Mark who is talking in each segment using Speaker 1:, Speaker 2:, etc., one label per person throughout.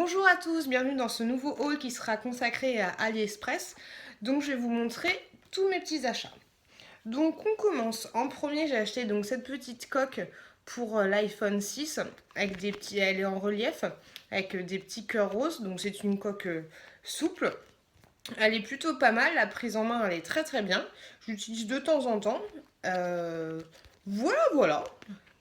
Speaker 1: Bonjour à tous, bienvenue dans ce nouveau haul qui sera consacré à AliExpress. Donc je vais vous montrer tous mes petits achats. Donc on commence. En premier, j'ai acheté donc cette petite coque pour l'iPhone 6 avec des petits, elle est en relief avec des petits cœurs roses. Donc c'est une coque souple. Elle est plutôt pas mal, la prise en main elle est très très bien. Je l'utilise de temps en temps. Voilà.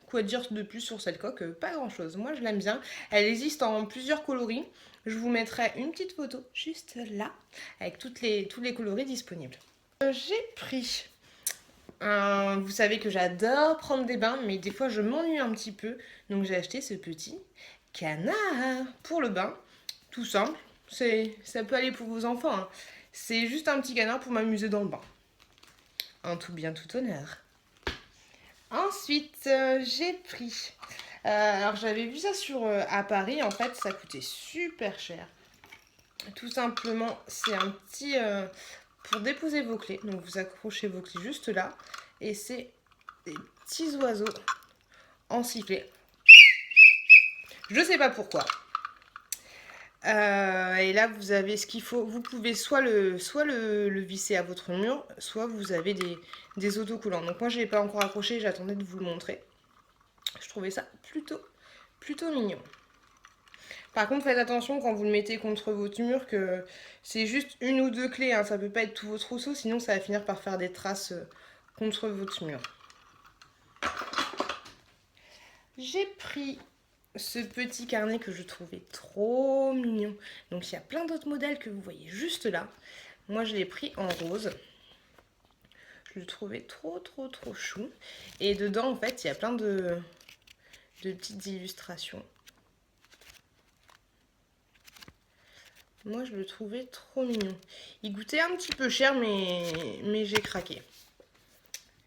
Speaker 1: Quoi dire de plus sur cette coque? Pas grand chose. Moi je l'aime bien. Elle existe en plusieurs coloris. Je vous mettrai une petite photo juste là avec tous les coloris disponibles. J'ai pris vous savez que j'adore prendre des bains, mais des fois je m'ennuie un petit peu. Donc j'ai acheté ce petit canard pour le bain. Tout simple. Ça peut aller pour vos enfants, hein. C'est juste un petit canard pour m'amuser dans le bain. En tout bien, tout honneur. Ensuite, j'ai pris. Alors j'avais vu ça à Paris. En fait, ça coûtait super cher. Tout simplement, c'est un petit pour déposer vos clés. Donc vous accrochez vos clés juste là. Et c'est des petits oiseaux en sifflet. Je ne sais pas pourquoi. Et là, vous avez ce qu'il faut. Vous pouvez soit le visser à votre mur, soit vous avez des autocollants. Donc moi, je ne l'ai pas encore accroché, j'attendais de vous le montrer. Je trouvais ça plutôt mignon. Par contre, faites attention quand vous le mettez contre votre mur que c'est juste une ou deux clés, hein. Ça peut pas être tout votre trousseau, sinon ça va finir par faire des traces contre votre mur. J'ai pris ce petit carnet que je trouvais trop mignon. Donc il y a plein d'autres modèles que vous voyez juste là. Moi je l'ai pris en rose. Je le trouvais trop chou. Et dedans en fait il y a plein de petites illustrations. Moi je le trouvais trop mignon. Il goûtait un petit peu cher mais j'ai craqué.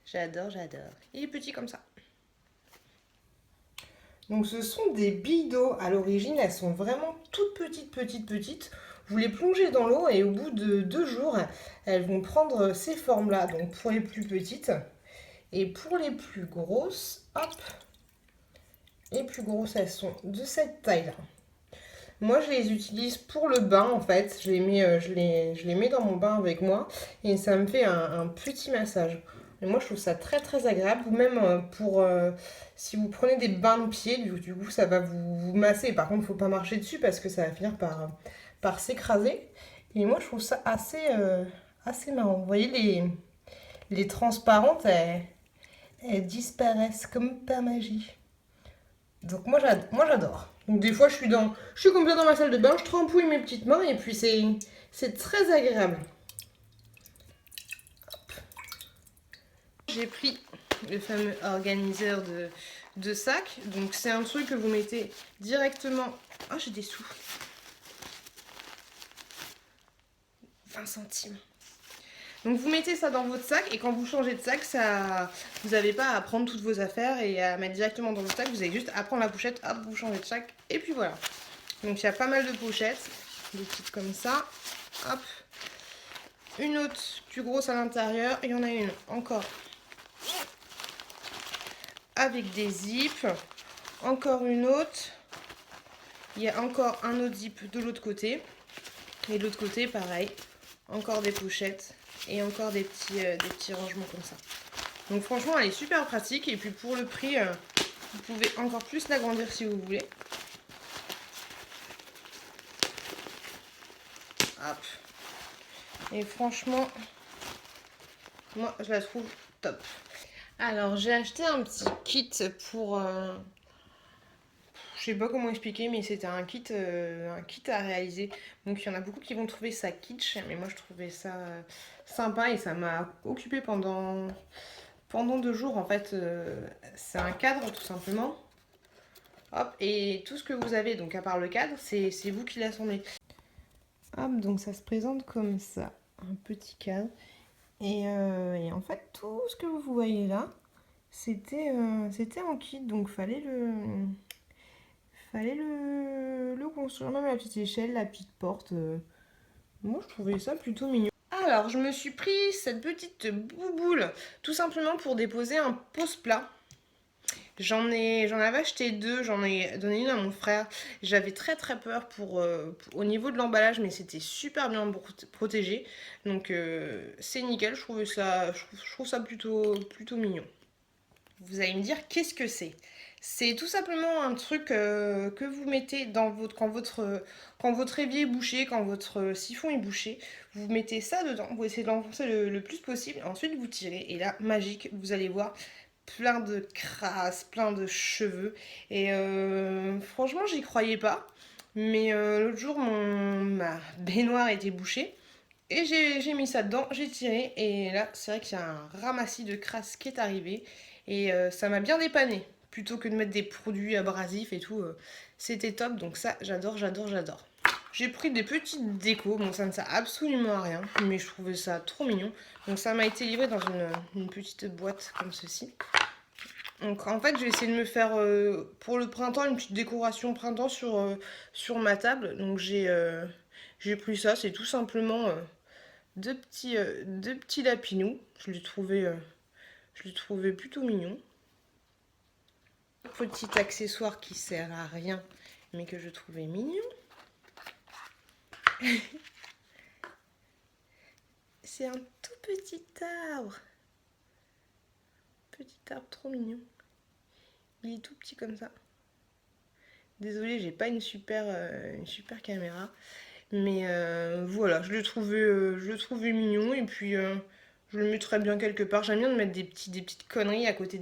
Speaker 1: J'adore. Il est petit comme ça. Donc ce sont des billes d'eau. À l'origine, elles sont vraiment toutes petites. Vous les plongez dans l'eau et au bout de 2 jours, elles vont prendre ces formes-là. Donc pour les plus petites. Et pour les plus grosses, hop, les plus grosses, elles sont de cette taille-là. Moi, je les utilise pour le bain, en fait. Je les mets dans mon bain avec moi et ça me fait un petit massage. Et moi, je trouve ça très agréable. Ou même si vous prenez des bains de pied, du coup, ça va vous masser. Par contre, il ne faut pas marcher dessus parce que ça va finir par s'écraser. Et moi, je trouve ça assez marrant. Vous voyez, les transparentes, elles disparaissent comme par magie. Donc moi j'adore. Donc des fois je suis comme ça dans ma salle de bain, je trempouille mes petites mains et puis c'est très agréable. J'ai pris le fameux organiseur de sac. Donc c'est un truc que vous mettez directement. Ah, j'ai des sous. 20 centimes. Donc vous mettez ça dans votre sac et quand vous changez de sac, vous n'avez pas à prendre toutes vos affaires et à mettre directement dans votre sac. Vous avez juste à prendre la pochette, hop, vous changez de sac et puis voilà. Donc il y a pas mal de pochettes, des petites comme ça. Hop. Une autre plus grosse à l'intérieur. Il y en a une encore avec des zips. Encore une autre. Il y a encore un autre zip de l'autre côté. Et de l'autre côté, pareil. Encore des pochettes. Et encore des petits rangements comme ça. Donc franchement, elle est super pratique. Et puis pour le prix, vous pouvez encore plus l'agrandir si vous voulez. Hop. Et franchement, moi, je la trouve top. Alors, j'ai acheté un petit kit pour... je sais pas comment expliquer, mais c'était un kit à réaliser. Donc, il y en a beaucoup qui vont trouver ça kitsch, mais moi, je trouvais ça sympa et ça m'a occupé pendant 2 jours. En fait, c'est un cadre, tout simplement. Hop, et tout ce que vous avez, donc à part le cadre, c'est vous qui l'assemblez. Hop, donc ça se présente comme ça. Un petit cadre. Et en fait, tout ce que vous voyez là, c'était en kit, donc fallait le construire. Même la petite échelle, la petite porte. Moi, je trouvais ça plutôt mignon. Alors, je me suis pris cette petite bouboule, tout simplement pour déposer un pose-plat. J'en avais acheté deux, j'en ai donné une à mon frère. J'avais très peur au niveau de l'emballage, mais c'était super bien protégé. Donc c'est nickel, je trouve ça plutôt mignon. Vous allez me dire qu'est-ce que c'est? C'est tout simplement un truc que vous mettez quand votre évier est bouché, quand votre siphon est bouché, vous mettez ça dedans, vous essayez de l'enfoncer le plus possible, ensuite vous tirez, et là, magique, vous allez voir plein de crasses, plein de cheveux, et franchement, j'y croyais pas, mais l'autre jour, ma baignoire était bouchée, et j'ai mis ça dedans, j'ai tiré, et là, c'est vrai qu'il y a un ramassis de crasse qui est arrivé, et ça m'a bien dépanné. Plutôt que de mettre des produits abrasifs et tout, c'était top, donc ça, j'adore. J'ai pris des petites décos, bon, ça ne sert absolument à rien, mais je trouvais ça trop mignon. Donc ça m'a été livré dans une petite boîte comme ceci. Donc en fait, je vais essayer de me faire pour le printemps une petite décoration printemps sur ma table. Donc j'ai pris ça, c'est tout simplement deux petits lapinous. Je les trouvais plutôt mignons. Petit accessoire qui sert à rien, mais que je trouvais mignon. C'est un tout petit arbre. Petit arbre trop mignon. Il est tout petit comme ça. Désolée, j'ai pas une super caméra. Mais voilà, je le trouvais mignon. Et puis, je le mettrais bien quelque part. J'aime bien de mettre des petites conneries à côté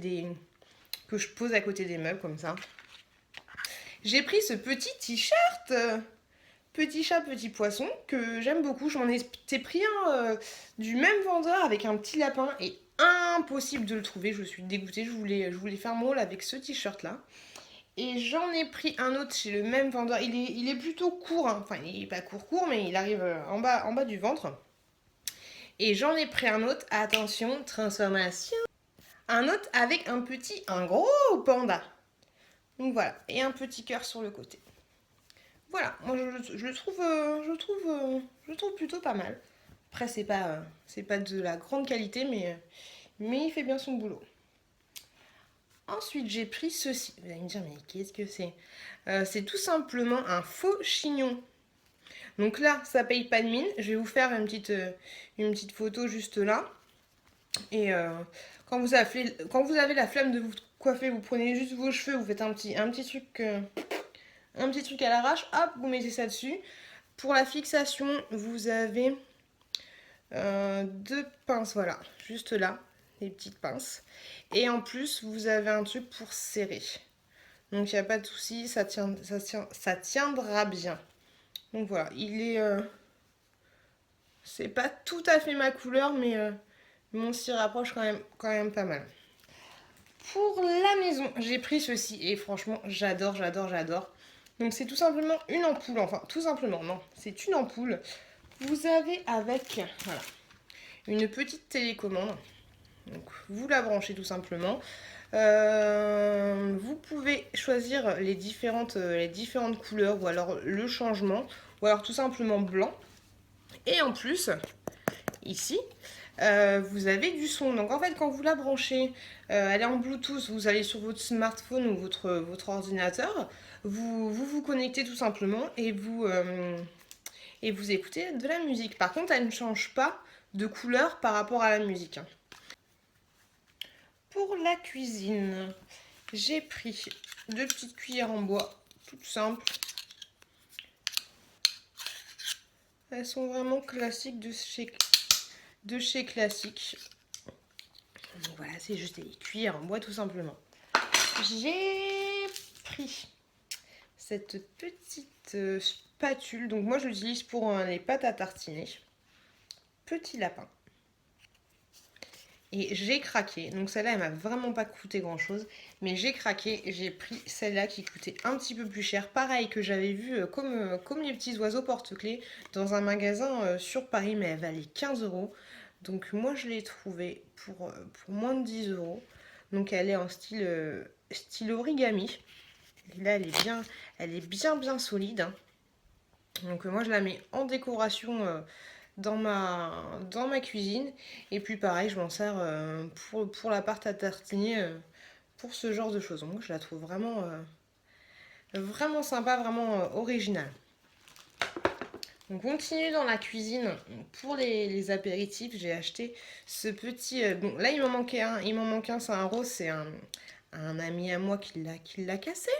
Speaker 1: que je pose à côté des meubles, comme ça. J'ai pris ce petit t-shirt petit chat, petit poisson, que j'aime beaucoup. J'en ai pris un du même vendeur avec un petit lapin et impossible de le trouver. Je suis dégoûtée. Je voulais faire mon haul avec ce t-shirt là. Et j'en ai pris un autre chez le même vendeur. Il est plutôt court, hein. Enfin, il est pas court, mais il arrive en bas du ventre. Et j'en ai pris un autre, attention, transformation. Un autre avec un gros panda. Donc voilà, et un petit cœur sur le côté. Voilà, moi je le trouve plutôt pas mal. Après, c'est pas de la grande qualité, mais il fait bien son boulot. Ensuite, j'ai pris ceci. Vous allez me dire, mais qu'est-ce que c'est? C'est tout simplement un faux chignon. Donc là, ça paye pas de mine. Je vais vous faire une petite photo juste là. Et quand vous avez la flemme de vous coiffer, vous prenez juste vos cheveux, vous faites un petit truc à l'arrache, hop, vous mettez ça dessus. Pour la fixation, vous avez deux pinces, voilà, juste là, des petites pinces. Et en plus, vous avez un truc pour serrer. Donc, il n'y a pas de souci, ça tiendra bien. Donc voilà, c'est pas tout à fait ma couleur, mais on s'y rapproche quand même pas mal. Pour la maison, j'ai pris ceci et franchement, j'adore. Donc c'est tout simplement une ampoule, enfin tout simplement, non, c'est une ampoule. Vous avez avec, voilà, une petite télécommande. Donc vous la branchez tout simplement. Vous pouvez choisir les différentes couleurs ou alors le changement ou alors tout simplement blanc. Et en plus, ici, vous avez du son. Donc en fait, quand vous la branchez, elle est en Bluetooth, vous allez sur votre smartphone ou votre ordinateur, vous connectez tout simplement et vous écoutez de la musique. Par contre, elle ne change pas de couleur par rapport à la musique. Pour la cuisine, j'ai pris deux petites cuillères en bois, toutes simples. Elles sont vraiment classiques de chez Classique. Donc voilà, c'est juste des cuillères en bois tout simplement. J'ai pris cette petite spatule. Donc moi je l'utilise pour les pâtes à tartiner. Petit lapin. Et j'ai craqué. Donc celle-là, elle m'a vraiment pas coûté grand-chose. Mais j'ai craqué. J'ai pris celle-là qui coûtait un petit peu plus cher. Pareil que j'avais vu comme les petits oiseaux porte-clés dans un magasin sur Paris. Mais elle valait 15 €. Donc moi, je l'ai trouvée pour moins de 10 €. Donc elle est en style origami. Et là, elle est bien solide, hein. Donc moi, je la mets en décoration dans ma cuisine. Et puis pareil, je m'en sers pour la pâte à tartiner pour ce genre de choses. Moi, je la trouve vraiment, vraiment sympa, vraiment originale. On continue dans la cuisine. Pour les apéritifs, j'ai acheté ce petit... bon, là, il m'en manquait un. Il m'en manque un, c'est un rose. C'est un ami à moi qui l'a cassé.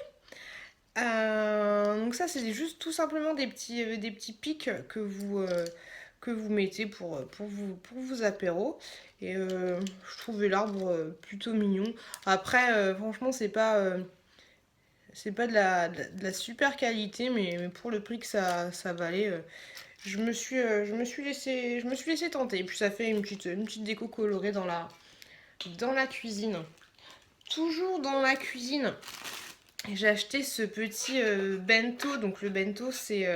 Speaker 1: Donc ça, c'est juste tout simplement des petits pics que vous mettez pour vos apéros. Et je trouvais l'arbre plutôt mignon. Après, franchement, c'est pas de la super qualité, mais pour le prix que ça valait, je me suis laissé tenter. Et puis ça fait une petite déco colorée dans la cuisine. Toujours dans la cuisine, j'ai acheté ce petit bento. Donc le bento, c'est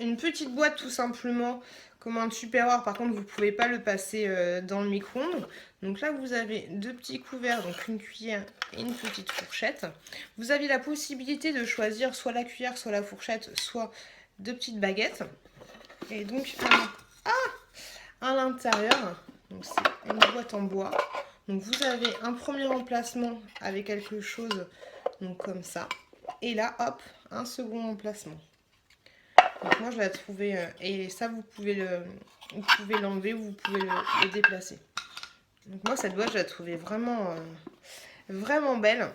Speaker 1: une petite boîte tout simplement, comme un Tupperware. Par contre, vous ne pouvez pas le passer dans le micro-ondes. Donc là, vous avez deux petits couverts, donc une cuillère et une petite fourchette. Vous avez la possibilité de choisir soit la cuillère, soit la fourchette, soit deux petites baguettes. Et donc, à l'intérieur, c'est une boîte en bois. Donc vous avez un premier emplacement avec quelque chose donc comme ça. Et là, hop, un second emplacement. Donc moi je l'ai trouvé, et ça vous pouvez l'enlever ou vous pouvez le déplacer. Donc moi cette boîte je la trouvais vraiment, vraiment belle.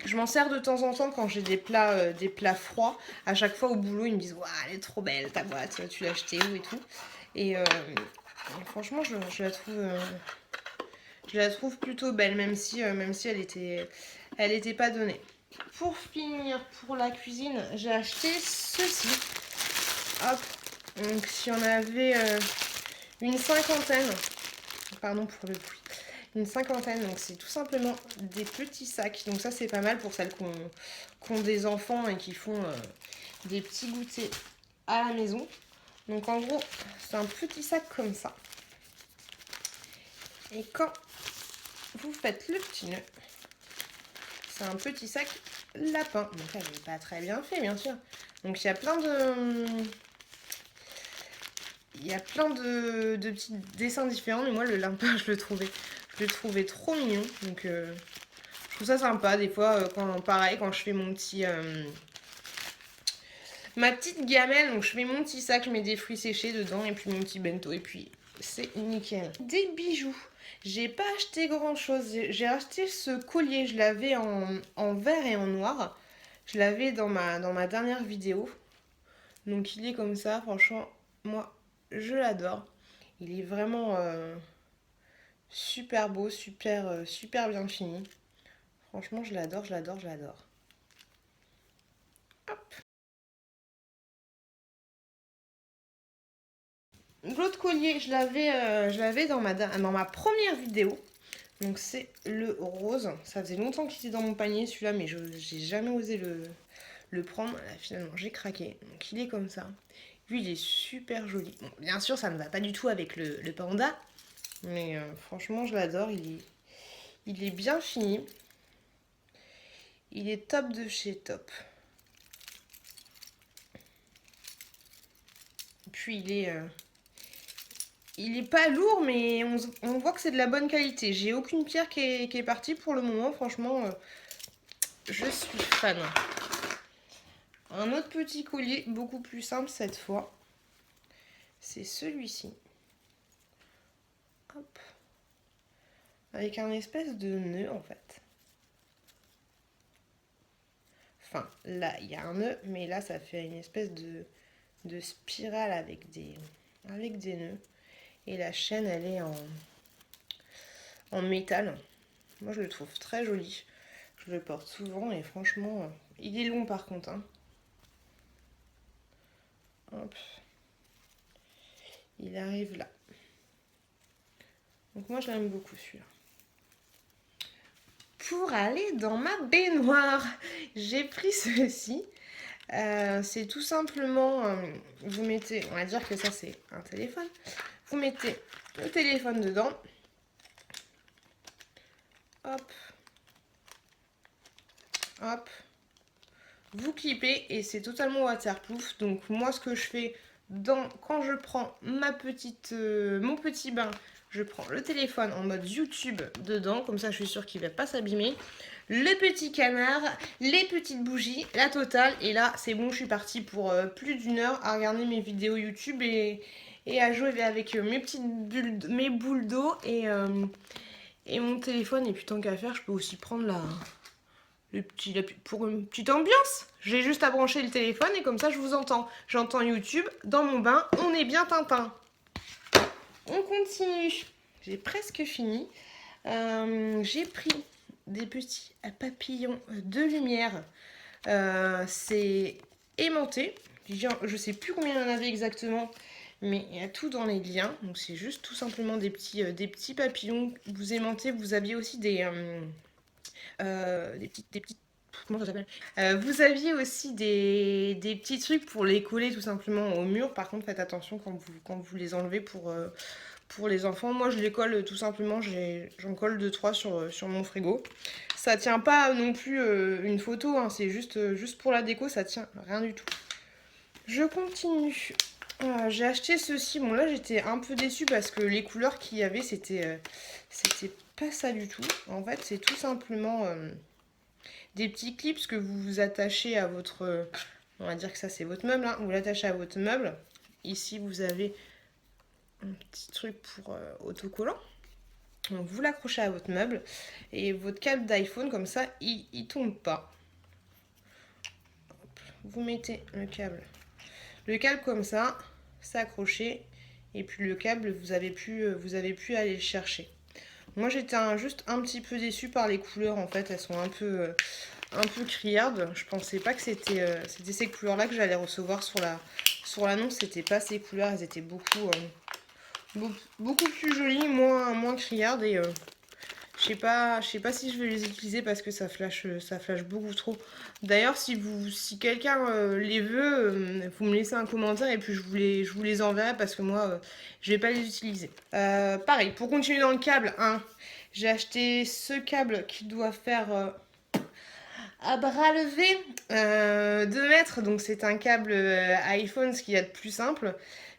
Speaker 1: Je m'en sers de temps en temps quand j'ai des plats froids. À chaque fois au boulot ils me disent waouh, elle est trop belle ta boîte, tu l'as achetée où et tout. Et franchement je la trouve plutôt belle, même si elle était pas donnée. Pour finir, pour la cuisine, j'ai acheté ceci. Hop, donc si on avait une cinquantaine, pardon pour le bruit, une cinquantaine, donc c'est tout simplement des petits sacs. Donc ça c'est pas mal pour celles qui ont des enfants et qui font des petits goûters à la maison. Donc en gros, c'est un petit sac comme ça. Et quand vous faites le petit nœud, c'est un petit sac lapin. Donc là, je l'ai pas très bien fait, bien sûr. Donc il y a plein de petits dessins différents, mais moi le lapin je le trouvais trop mignon. Donc je trouve ça sympa des fois quand je fais ma petite gamelle, donc je fais mon petit sac, je mets des fruits séchés dedans et puis mon petit bento et puis c'est nickel. Des bijoux. J'ai pas acheté grand chose. J'ai acheté ce collier, je l'avais en vert et en noir. Je l'avais dans ma dernière vidéo. Donc il est comme ça, franchement, moi je l'adore. Il est vraiment super beau, super bien fini. Franchement, je l'adore, je l'adore, je l'adore. Hop. L'autre collier, je l'avais dans ma première vidéo. Donc c'est le rose. Ça faisait longtemps qu'il était dans mon panier celui-là, mais j'ai jamais osé le prendre. Là, finalement, j'ai craqué. Donc il est comme ça. Lui, il est super joli. Bon, bien sûr, ça ne va pas du tout avec le panda. Mais franchement, je l'adore. Il est bien fini. Il est top de chez top. Puis il est pas lourd, mais on voit que c'est de la bonne qualité. J'ai aucune pierre qui est partie pour le moment. Franchement, je suis fan. Un autre petit collier, beaucoup plus simple cette fois. C'est celui-ci. Hop. Avec un espèce de nœud en fait. Enfin, là, il y a un nœud, mais là, ça fait une espèce de spirale avec des nœuds. Et la chaîne, elle est en métal. Moi, je le trouve très joli. Je le porte souvent et franchement, il est long par contre. Hein. Hop. Il arrive là. Donc moi, je l'aime beaucoup celui-là. Pour aller dans ma baignoire, j'ai pris ceci. C'est tout simplement, vous mettez, on va dire que ça c'est un téléphone. Vous mettez le téléphone dedans. Hop. Hop. Vous clipez et c'est totalement waterproof. Donc moi ce que je fais quand je prends mon petit bain, Je prends le téléphone en mode YouTube dedans, comme ça je suis sûre qu'il ne va pas s'abîmer. Le petit canard, les petites bougies, la totale. Et là, c'est bon, je suis partie pour plus d'1 heure à regarder mes vidéos YouTube et à jouer avec mes boules d'eau et mon téléphone. Et puis tant qu'à faire, je peux aussi prendre pour une petite ambiance. J'ai juste à brancher le téléphone et comme ça je vous entends. J'entends YouTube dans mon bain, on est bien Tintin. On continue. J'ai presque fini. J'ai pris des petits papillons de lumière. C'est aimanté. Je sais plus combien il y en avait exactement, mais il y a tout dans les liens. Donc c'est juste tout simplement des petits papillons. Vous aimantez. Vous aviez aussi des petites. Comment ça s'appelle Vous aviez aussi des petits trucs pour les coller tout simplement au mur. Par contre, faites attention quand vous les enlevez pour les enfants. Moi, je les colle tout simplement. J'en colle 2-3 sur mon frigo. Ça tient pas non plus une photo. Hein, c'est juste pour la déco. Ça tient rien du tout. Je continue. J'ai acheté ceci. Bon, là, j'étais un peu déçue parce que les couleurs qu'il y avait, c'était pas ça du tout. En fait, c'est tout simplement des petits clips que vous attachez à votre... on va dire que ça, c'est votre meuble. Hein. Vous l'attachez à votre meuble. Ici, vous avez un petit truc pour autocollant. Donc, vous l'accrochez à votre meuble. Et votre câble d'iPhone, comme ça, il tombe pas. Hop. Vous mettez le câble. Le câble comme ça, c'est accroché. Et puis le câble, vous avez pu aller le chercher. Moi, j'étais juste un petit peu déçue par les couleurs. En fait, elles sont un peu criardes. Je pensais pas que c'était ces couleurs-là que j'allais recevoir sur l'annonce. C'était pas ces couleurs. Elles étaient beaucoup plus jolies, moins criardes. Et je sais pas si je vais les utiliser parce que ça flash beaucoup trop. D'ailleurs, si quelqu'un les veut, vous me laissez un commentaire et puis je vous les enverrai parce que moi, je vais pas les utiliser. Pareil, pour continuer dans le câble, hein, j'ai acheté ce câble qui doit faire à bras levé 2 mètres. Donc c'est un câble iPhone, ce qu'il y a de plus simple.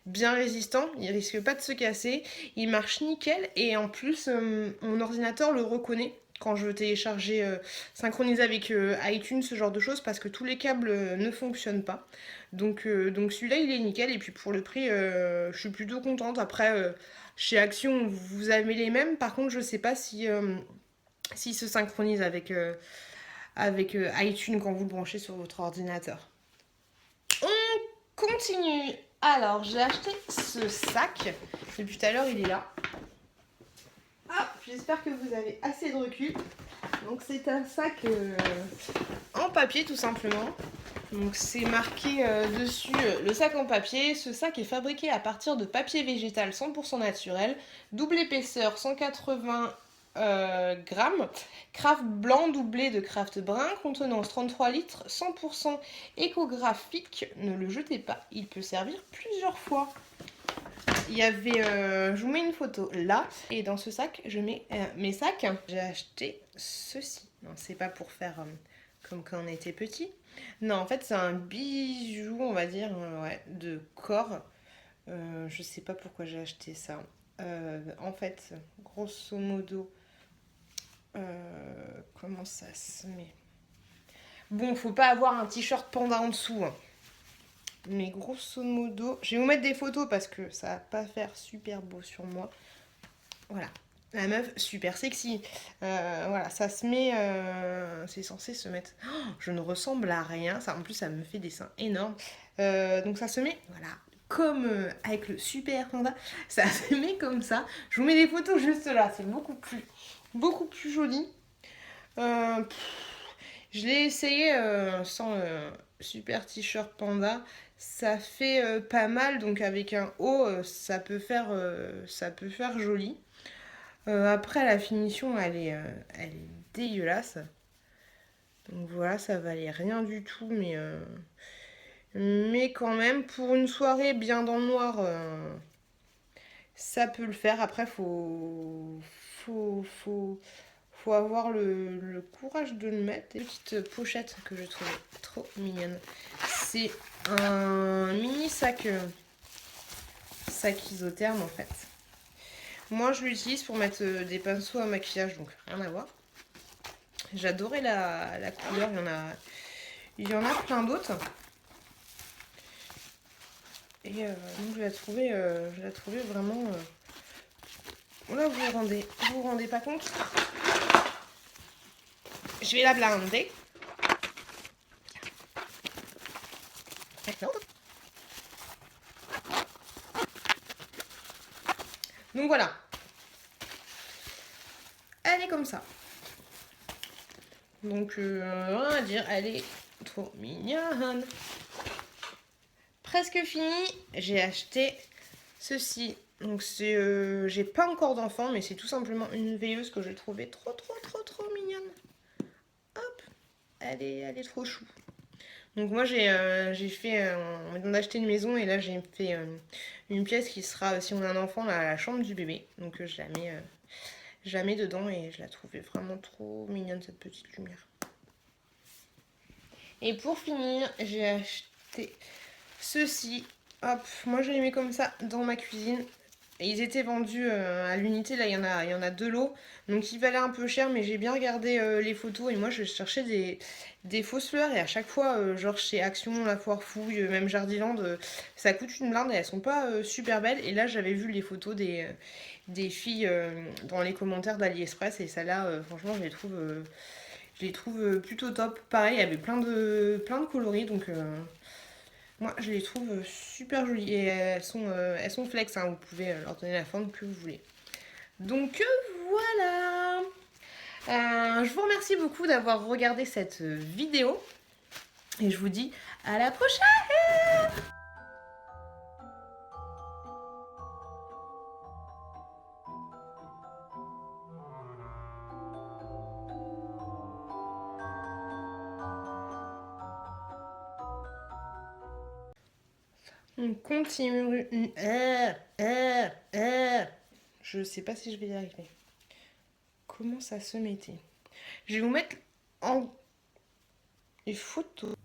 Speaker 1: Bien résistant, il risque pas de se casser, il marche nickel et en plus mon ordinateur le reconnaît quand je veux télécharger, synchroniser avec iTunes, ce genre de choses parce que tous les câbles ne fonctionnent pas. Donc celui-là il est nickel et puis pour le prix je suis plutôt contente. Après chez Action vous avez les mêmes, par contre je sais pas si se synchronise avec iTunes quand vous le branchez sur votre ordinateur. On continue. Alors, j'ai acheté ce sac. Depuis tout à l'heure, il est là. Ah, j'espère que vous avez assez de recul. Donc, c'est un sac en papier, tout simplement. Donc, c'est marqué dessus le sac en papier. Ce sac est fabriqué à partir de papier végétal 100% naturel, double épaisseur 180 grammes, craft blanc doublé de craft brun, contenance 33 litres, 100% écographique. Ne le jetez pas, il peut servir plusieurs fois. Il y avait, je vous mets une photo là, et dans ce sac, je mets mes sacs. J'ai acheté ceci. Non, c'est pas pour faire comme quand on était petit. Non, en fait, c'est un bijou, on va dire, ouais, de corps. Je sais pas pourquoi j'ai acheté ça. En fait, grosso modo, comment ça se met? Bon, faut pas avoir un t-shirt panda en dessous. Hein. Mais grosso modo, je vais vous mettre des photos parce que ça va pas faire super beau sur moi. Voilà, la meuf super sexy. Voilà, ça se met, c'est censé se mettre. Oh, je ne ressemble à rien. Ça, en plus, ça me fait des seins énormes. Donc ça se met, voilà, comme avec le super panda. Ça se met comme ça. Je vous mets des photos juste là. C'est beaucoup plus joli. Je l'ai essayé sans super t-shirt panda. Ça fait pas mal, donc avec un haut, ça peut faire joli. Après, la finition, elle est dégueulasse. Donc voilà, ça valait rien du tout, mais quand même, pour une soirée bien dans le noir, ça peut le faire. Après, faut avoir le courage de le mettre. Une petite pochette que je trouve trop mignonne. C'est un mini sac isotherme en fait. Moi, je l'utilise pour mettre des pinceaux à maquillage, donc rien à voir. J'adorais la couleur, il y en a plein d'autres. Et donc je la trouvais vraiment... Là, vous vous rendez pas compte? Je vais la blinder. Donc voilà. Elle est comme ça. Donc rien à dire, elle est trop mignonne. Presque fini. J'ai acheté ceci. Donc c'est, j'ai pas encore d'enfant, mais c'est tout simplement une veilleuse que j'ai trouvée trop mignonne. Hop, elle est trop chou. Donc moi j'ai fait, on vient d'acheter une maison et là j'ai fait une pièce qui sera, si on a un enfant, la chambre du bébé. Donc je la mets dedans et je la trouvais vraiment trop mignonne cette petite lumière. Et pour finir, j'ai acheté ceci. Hop, moi je les mets comme ça dans ma cuisine. Et ils étaient vendus à l'unité, là il y en a 2 lots. Donc ils valaient un peu cher, mais j'ai bien regardé les photos. Et moi je cherchais des fausses fleurs. Et à chaque fois, genre chez Action, La Foire Fouille, même Jardiland, ça coûte une blinde et elles sont pas super belles. Et là j'avais vu les photos des filles dans les commentaires d'AliExpress. Et celles-là, franchement, je les trouve plutôt top. Pareil, il y avait plein de coloris. Donc moi, je les trouve super jolies et elles sont flex, hein, vous pouvez leur donner la forme que vous voulez. Donc voilà. Je vous remercie beaucoup d'avoir regardé cette vidéo et je vous dis à la prochaine. On continue. Je sais pas si je vais y arriver. Comment ça se mettait? Je vais vous mettre en les photos.